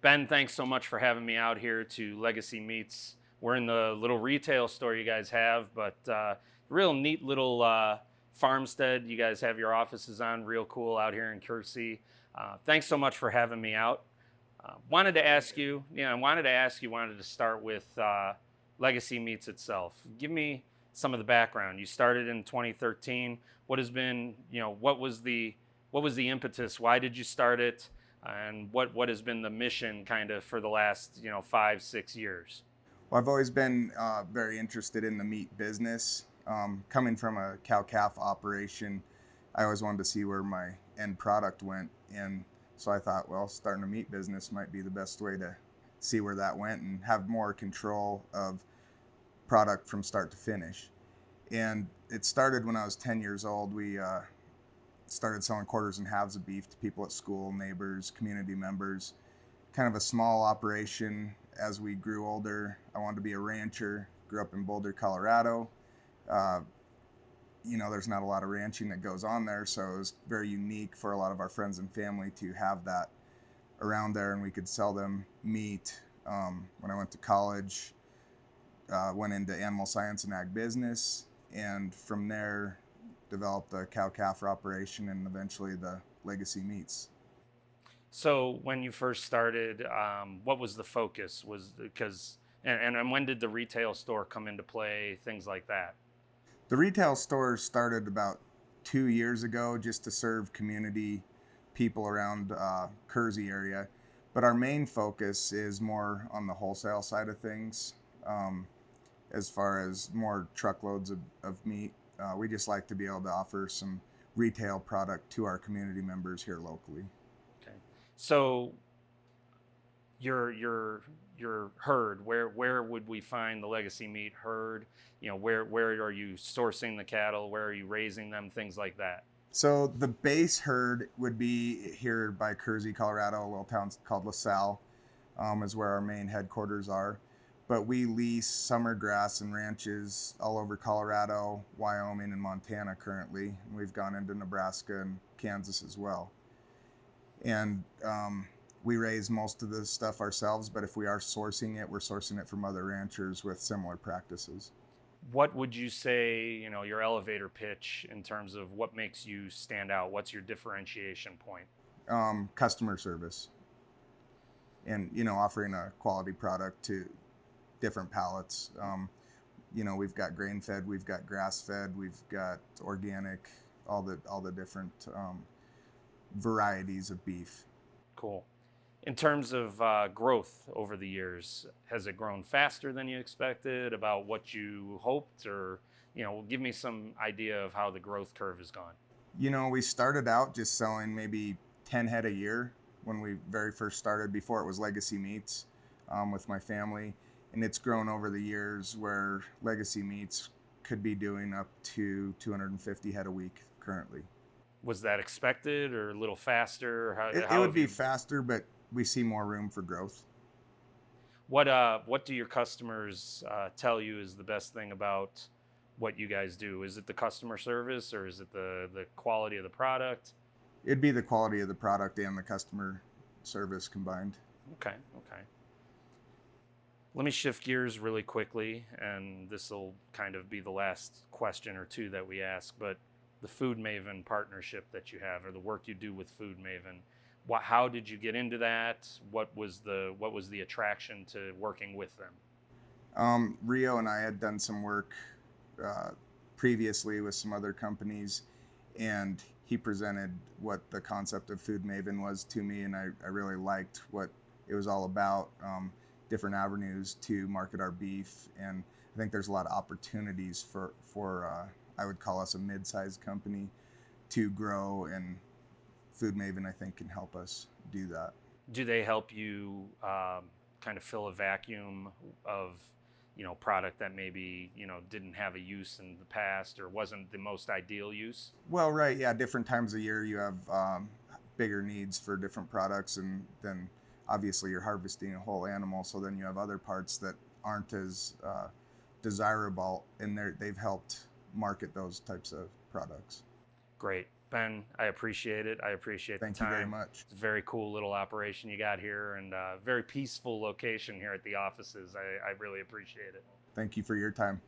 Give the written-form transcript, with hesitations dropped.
Ben, thanks so much for having me out here to Legacy Meats. We're in the little retail store you guys have, but real neat little farmstead you guys have your offices on. Real cool out here in Kersey. Thanks so much for having me out. Wanted to start with Legacy Meats itself. Give me some of the background. You started in 2013. What has been, what was the impetus? Why did you start it? And what has been the mission kind of for the last 5 6 years? Well, I've always been very interested in the meat business. Coming from a cow-calf operation, I always wanted to see where my end product went. And so I thought, well, starting a meat business might be the best way to see where that went and have more control of product from start to finish. And it started when I was 10 years old. We started selling quarters and halves of beef to people at school, neighbors, community members. Kind of a small operation. As we grew older, I wanted to be a rancher. Grew up in Boulder, Colorado. Uh, there's not a lot of ranching that goes on there, so it was very unique for a lot of our friends and family to have that around there, and we could sell them meat. When I went to college, went into animal science and ag business, and from there developed a cow-calf operation and eventually the Legacy Meats. So when you first started, what was the focus? Was because and when did the retail store come into play? Things like that. The retail store started about 2 years ago just to serve community people around Kersey area. But our main focus is more on the wholesale side of things, as far as more truckloads of meat. We just like to be able to offer some retail product to our community members here locally. Okay. So your herd, where would we find the Legacy Meat herd? Where are you sourcing the cattle? Where are you raising them? Things like that. So the base herd would be here by Kersey, Colorado, a little town called LaSalle, is where our main headquarters are. But we lease summer grass and ranches all over Colorado, Wyoming, and Montana currently. And we've gone into Nebraska and Kansas as well. And we raise most of the stuff ourselves, but if we are sourcing it, we're sourcing it from other ranchers with similar practices. What would you say, your elevator pitch in terms of what makes you stand out? What's your differentiation point? Customer service and, offering a quality product to different pallets. We've got grain fed, we've got grass fed, we've got organic, all the different varieties of beef. Cool. In terms of growth over the years, has it grown faster than you expected? About what you hoped, or give me some idea of how the growth curve has gone. We started out just selling maybe 10 head a year when we very first started, before it was Legacy Meats, with my family. And it's grown over the years where Legacy Meats could be doing up to 250 head a week currently. Was that expected or a little faster? It How would have be you? faster, but we see more room for growth. What do your customers tell you is the best thing about what you guys do? Is it the customer service, or is it the quality of the product? It'd be the quality of the product and the customer service combined. Okay, okay. Let me shift gears really quickly, and this will kind of be the last question or two that we ask. But the FoodMaven partnership that you have, or the work you do with FoodMaven, how did you get into that? What was the attraction to working with them? Rio and I had done some work uh, previously with some other companies, and he presented what the concept of Food Maven was to me, and I really liked what it was all about. Different avenues to market our beef, and I think there's a lot of opportunities for I would call us a mid-sized company to grow, and Food Maven I think can help us do that. Do they help you kind of fill a vacuum of product that maybe didn't have a use in the past, or wasn't the most ideal use? Well, right, yeah, different times of year you have bigger needs for different products, and then obviously you're harvesting a whole animal, so then you have other parts that aren't as desirable, and they've helped market those types of products. Great. Ben, I appreciate it. I appreciate Thank the you time. very much. It's a very cool little operation you got here, and very peaceful location here at the offices. I really appreciate it. Thank you for your time.